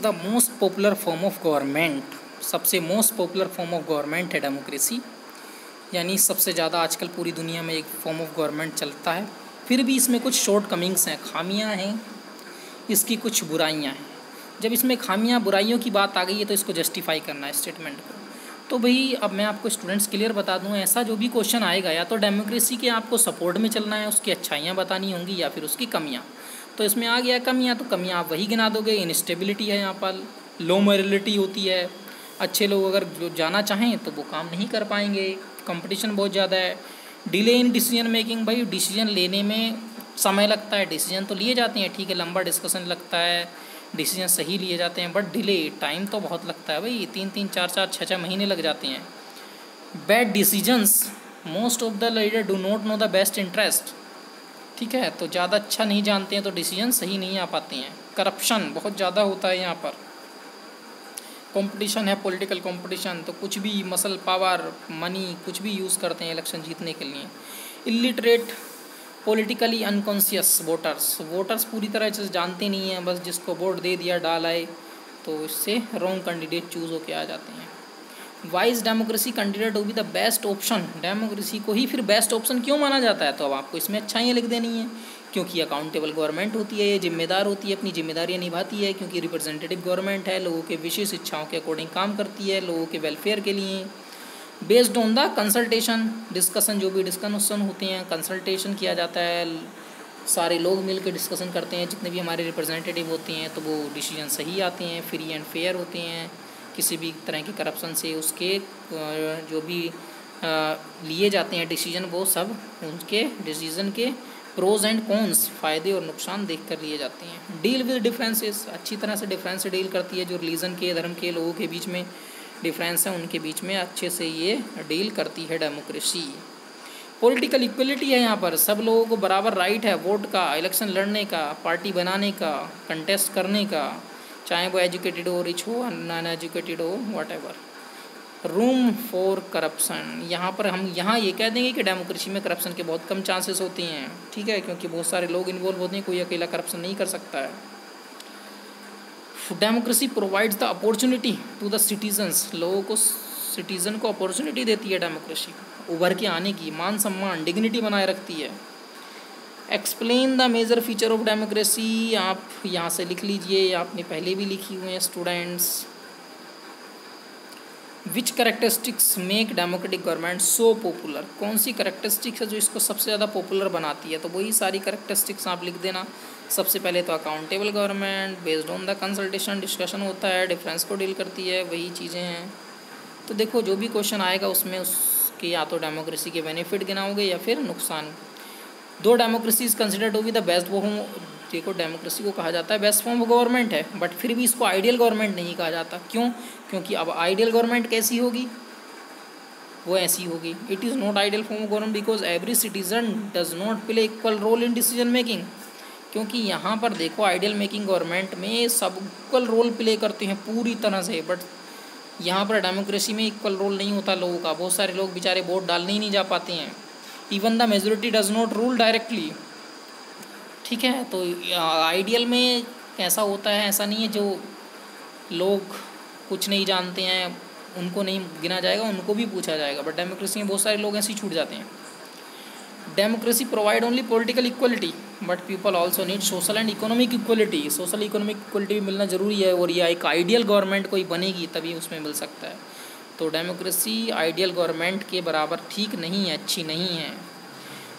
The most popular form of government, सबसे most popular form of government है democracy, यानी सबसे ज़्यादा आजकल पूरी दुनिया में एक फॉर्म ऑफ गवर्नमेंट चलता है। फिर भी इसमें कुछ शॉर्ट कमिंग्स हैं, खामियां हैं, इसकी कुछ बुराइयां हैं। जब इसमें खामियां बुराइयों की बात आ गई है तो इसको जस्टिफाई करना है स्टेटमेंट को। तो भाई अब मैं आपको स्टूडेंट्स क्लियर बता दूं, ऐसा जो भी क्वेश्चन आएगा या तो डेमोक्रेसी के आपको सपोर्ट में चलना है, उसकी अच्छाइयाँ बतानी होंगी, या फिर उसकी कमियाँ। तो इसमें आ गया कमियाँ, तो कमियाँ आप वही गिना दोगे। इनस्टेबिलिटी है यहाँ पर, लो मोबिलिटी होती है, अच्छे लोग अगर जो जाना चाहें तो वो काम नहीं कर पाएंगे, कंपटीशन बहुत ज़्यादा है। डिले इन डिसीजन मेकिंग, भाई डिसीजन लेने में समय लगता है, डिसीजन तो लिए जाते हैं ठीक है, लंबा डिस्कशन लगता है, डिसीजन सही लिए जाते हैं, बट डिले टाइम तो बहुत लगता है भाई, 3-3, 4-4, 6-6 महीने लग जाते हैं। Bad decisions, most of the leader do not know the best interest, ठीक है, तो ज़्यादा अच्छा नहीं जानते हैं तो डिसीजन सही नहीं आ पाते हैं। करप्शन बहुत ज़्यादा होता है यहाँ पर, कंपटीशन है, पॉलिटिकल कंपटीशन, तो कुछ भी मसल पावर, मनी कुछ भी यूज़ करते हैं इलेक्शन जीतने के लिए। इलिटरेट, पॉलिटिकली अनकॉन्शियस वोटर्स पूरी तरह से जानते नहीं हैं, बस जिसको वोट दे दिया डाल आए, तो इससे रॉन्ग कैंडिडेट चूज़ होके आ जाते हैं। Why's democracy considered to be the best option, democracy को ही फिर बेस्ट ऑप्शन क्यों माना जाता है, तो अब आपको इसमें अच्छाइयाँ लिख देनी है, क्योंकि अकाउंटेबल गवर्नमेंट होती है, ये जिम्मेदार होती है, अपनी जिम्मेदारियाँ निभाती है, क्योंकि रिप्रेजेंटेटिव गवर्नमेंट है, लोगों के विशेष इच्छाओं के अकॉर्डिंग काम करती है, लोगों के वेलफेयर के लिए। Based on the consultation, discussion, जो भी डिस्कशन होते हैं कंसल्टेशन किया जाता है, सारे लोग मिल के डिस्कशन करते हैं, जितने भी हमारे रिप्रेजेंटेटिव होते हैं, तो वो डिसीजन सही आते हैं, फ्री एंड फेयर होते हैं, किसी भी तरह की करप्शन से उसके जो भी लिए जाते हैं डिसीजन, वो सब उनके डिसीजन के प्रोज एंड कॉन्स, फ़ायदे और नुकसान देख कर लिए जाते हैं। डील विद डिफरेंसेस, अच्छी तरह से डिफरेंस से डील करती है, जो रिलीजन के, धर्म के लोगों के बीच में डिफरेंस है उनके बीच में अच्छे से ये डील करती है डेमोक्रेसी। पॉलिटिकल इक्वलिटी है यहाँ पर, सब लोगों को बराबर राइट है वोट का, इलेक्शन लड़ने का, पार्टी बनाने का, कंटेस्ट करने का, चाहे वो एजुकेटेड हो, रिच हो, नॉन एजुकेटेड हो, व्हाटएवर। रूम फॉर करप्शन, यहाँ पर हम यहाँ ये कह देंगे कि डेमोक्रेसी में करप्शन के बहुत कम चांसेस होते हैं, ठीक है, क्योंकि बहुत सारे लोग इन्वॉल्व होते हैं, कोई अकेला करप्शन नहीं कर सकता है। Democracy provides the opportunity to the citizens, लोगों को, सिटीज़न को अपॉर्चुनिटी देती है डेमोक्रेसी उभर के आने की, मान सम्मान, डिग्निटी बनाए रखती है। Explain the major feature of democracy, आप यहाँ से लिख लीजिए, आपने पहले भी लिखी हुई हैं students. Which characteristics make democratic government so popular, कौन सी करेक्टरिस्टिक्स है जो इसको सबसे ज़्यादा पॉपुलर बनाती है, तो वही सारी करेक्टरिस्टिक्स आप लिख देना। सबसे पहले तो accountable government, based on the consultation, discussion होता है, डिफरेंस को डील करती है, वही चीज़ें हैं। तो देखो जो भी क्वेश्चन आएगा उसमें उसके या तो डेमोक्रेसी के बेनिफिट गिनाओगे या फिर नुकसान। दो democracy is considered to be the best, वो देखो डेमोक्रेसी को कहा जाता है बेस्ट फॉर्म ऑफ गवर्नमेंट है, बट फिर भी इसको आइडियल गवर्नमेंट नहीं कहा जाता। क्यों? क्योंकि अब आइडियल गवर्नमेंट कैसी होगी, वो ऐसी होगी। It is not ideal form of government because every citizen does not play equal role in decision making, क्योंकि यहाँ पर देखो आइडियल मेकिंग गवर्नमेंट में सब इक्वल रोल प्ले करते हैं पूरी तरह से, बट यहाँ पर डेमोक्रेसी में इक्वल रोल नहीं होता लोगों का, बहुत सारे लोग बेचारे वोट डालने ही नहीं जा पाते हैं। Even the majority does not rule directly, ठीक है। तो आइडियल में कैसा होता है, ऐसा नहीं है जो लोग कुछ नहीं जानते हैं उनको नहीं गिना जाएगा, उनको भी पूछा जाएगा, बट डेमोक्रेसी में बहुत सारे लोग ऐसे ही छूट जाते हैं। Democracy provide only political equality but people also need social and economic equality, social economic equality भी मिलना ज़रूरी है, और यह एक आइडियल गवर्नमेंट कोई बनेगी तभी उसमें मिल सकता है। तो डेमोक्रेसी आइडियल गवर्नमेंट के बराबर ठीक नहीं है, अच्छी नहीं है।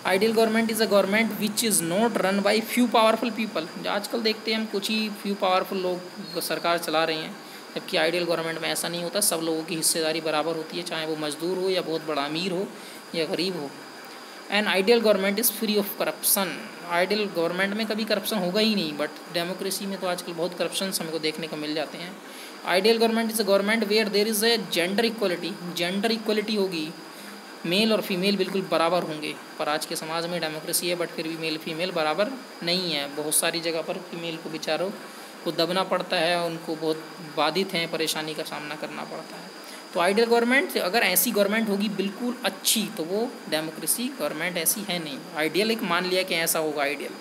Ideal government is a government which is not run by few powerful people, आजकल देखते हैं हम कुछ ही फ्यू पावरफुल लोग सरकार चला रहे हैं, जबकि आइडियल गवर्नमेंट में ऐसा नहीं होता, सब लोगों की हिस्सेदारी बराबर होती है, चाहे वो मजदूर हो या बहुत बड़ा अमीर हो या गरीब हो। And ideal government is free of corruption, ideal government में कभी करप्शन होगा ही नहीं, बट डेमोक्रेसी में तो आजकल बहुत करप्शन हमें को देखने को मिल जाते हैं। Ideal government is a government where there is a gender equality, gender equality होगी, मेल और फीमेल बिल्कुल बराबर होंगे, पर आज के समाज में डेमोक्रेसी है बट फिर भी मेल फीमेल बराबर नहीं है, बहुत सारी जगह पर फीमेल को बेचारों को दबना पड़ता है, उनको बहुत बाधित हैं, परेशानी का सामना करना पड़ता है। तो आइडियल गवर्नमेंट, अगर ऐसी गवर्नमेंट होगी बिल्कुल अच्छी, तो वो डेमोक्रेसी गवर्नमेंट ऐसी है नहीं, आइडियल एक मान लिया कि ऐसा होगा ideal.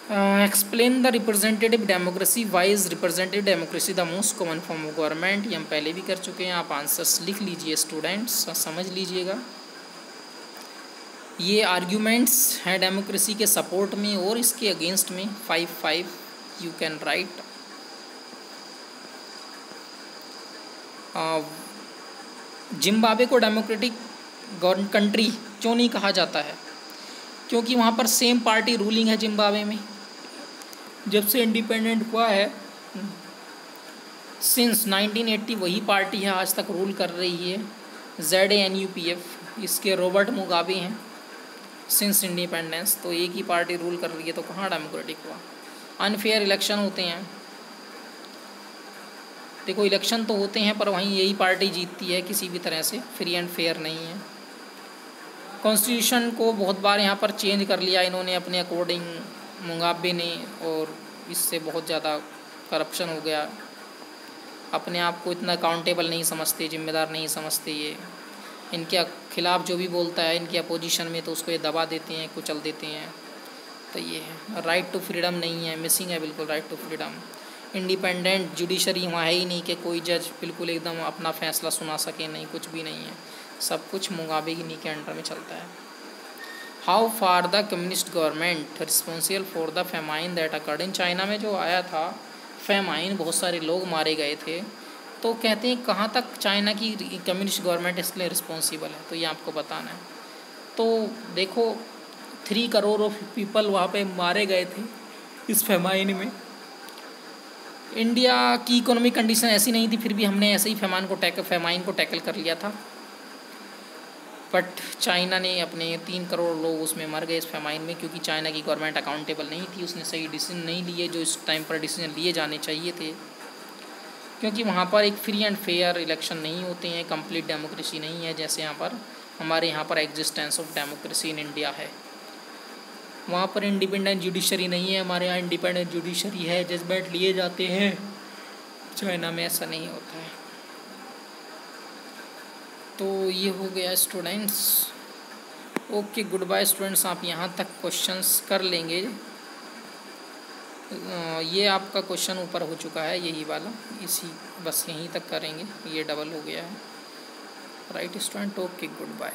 Explain the representative democracy, why is representative democracy the most common form of government. ये हम पहले भी कर चुके हैं, आप आंसर्स लिख लीजिए स्टूडेंट्स, समझ लीजिएगा। ये आर्ग्यूमेंट्स हैं डेमोक्रेसी के सपोर्ट में और इसके अगेंस्ट में। 5 यू कैन राइट। जिम्बाब्वे को डेमोक्रेटिक कंट्री क्यों नहीं कहा जाता है? क्योंकि वहाँ पर सेम पार्टी रूलिंग है जिम्बाब्वे में, जब से इंडिपेंडेंट हुआ है। सिंस 1980 वही पार्टी है, आज तक रूल कर रही है। ZANUPF, इसके रॉबर्ट मुगाबे हैं सिंस इंडिपेंडेंस। तो एक ही पार्टी रूल कर रही है, तो कहाँ डेमोक्रेटिक हुआ? अनफेयर इलेक्शन होते हैं, देखो इलेक्शन तो होते हैं पर वहीं यही पार्टी जीतती है, किसी भी तरह से फ्री एंड फेयर नहीं है। कॉन्स्टिट्यूशन को बहुत बार यहाँ पर चेंज कर लिया इन्होंने अपने अकॉर्डिंग, मुगाबे ने, और इससे बहुत ज़्यादा करप्शन हो गया। अपने आप को इतना अकाउंटेबल नहीं समझते, जिम्मेदार नहीं समझते। ये इनके खिलाफ जो भी बोलता है इनकी अपोजिशन में, तो उसको ये दबा देते हैं, कुचल देते हैं। तो ये है, राइट टू फ्रीडम नहीं है, मिसिंग है बिल्कुल right to freedom. Independent judiciary वहाँ है ही नहीं कि कोई जज बिल्कुल एकदम अपना फैसला सुना सके, नहीं, कुछ भी नहीं है। सब कुछ मुगाबे की नी के अंडर में चलता है। How far the communist government responsible for the famine that according, China में जो आया था फेमाइन, बहुत सारे लोग मारे गए थे। तो कहते हैं कहाँ तक चाइना की कम्युनिस्ट गवर्नमेंट इसके लिए रिस्पॉन्सिबल है, तो ये आपको बताना है। तो देखो 3 करोड़ ऑफ पीपल वहाँ पे मारे गए थे इस फेमाइन में। इंडिया की इकोनॉमिक कंडीशन ऐसी नहीं थी, फिर भी हमने ऐसे ही फेमाइन को टैकल कर लिया था। बट चाइना ने अपने 3 करोड़ लोग उसमें मर गए इस फेमाइन में, क्योंकि चाइना की गवर्नमेंट अकाउंटेबल नहीं थी, उसने सही डिसीजन नहीं लिए जो इस टाइम पर डिसीजन लिए जाने चाहिए थे। क्योंकि वहाँ पर एक फ्री एंड फेयर इलेक्शन नहीं होते हैं, कंप्लीट डेमोक्रेसी नहीं है जैसे यहाँ पर हमारे यहाँ पर existence of democracy in India है। वहाँ पर इंडिपेंडेंट जुडिशरी नहीं है, हमारे यहाँ इंडिपेंडेंट जुडिशरी है, जजमेंट लिए जाते हैं। चाइना में ऐसा नहीं होता है। तो ये हो गया students. Okay, goodbye students. आप यहाँ तक क्वेश्चंस कर लेंगे। ये आपका क्वेश्चन ऊपर हो चुका है, यही वाला, इसी बस यहीं तक करेंगे, ये डबल हो गया है। Right student, okay good bye.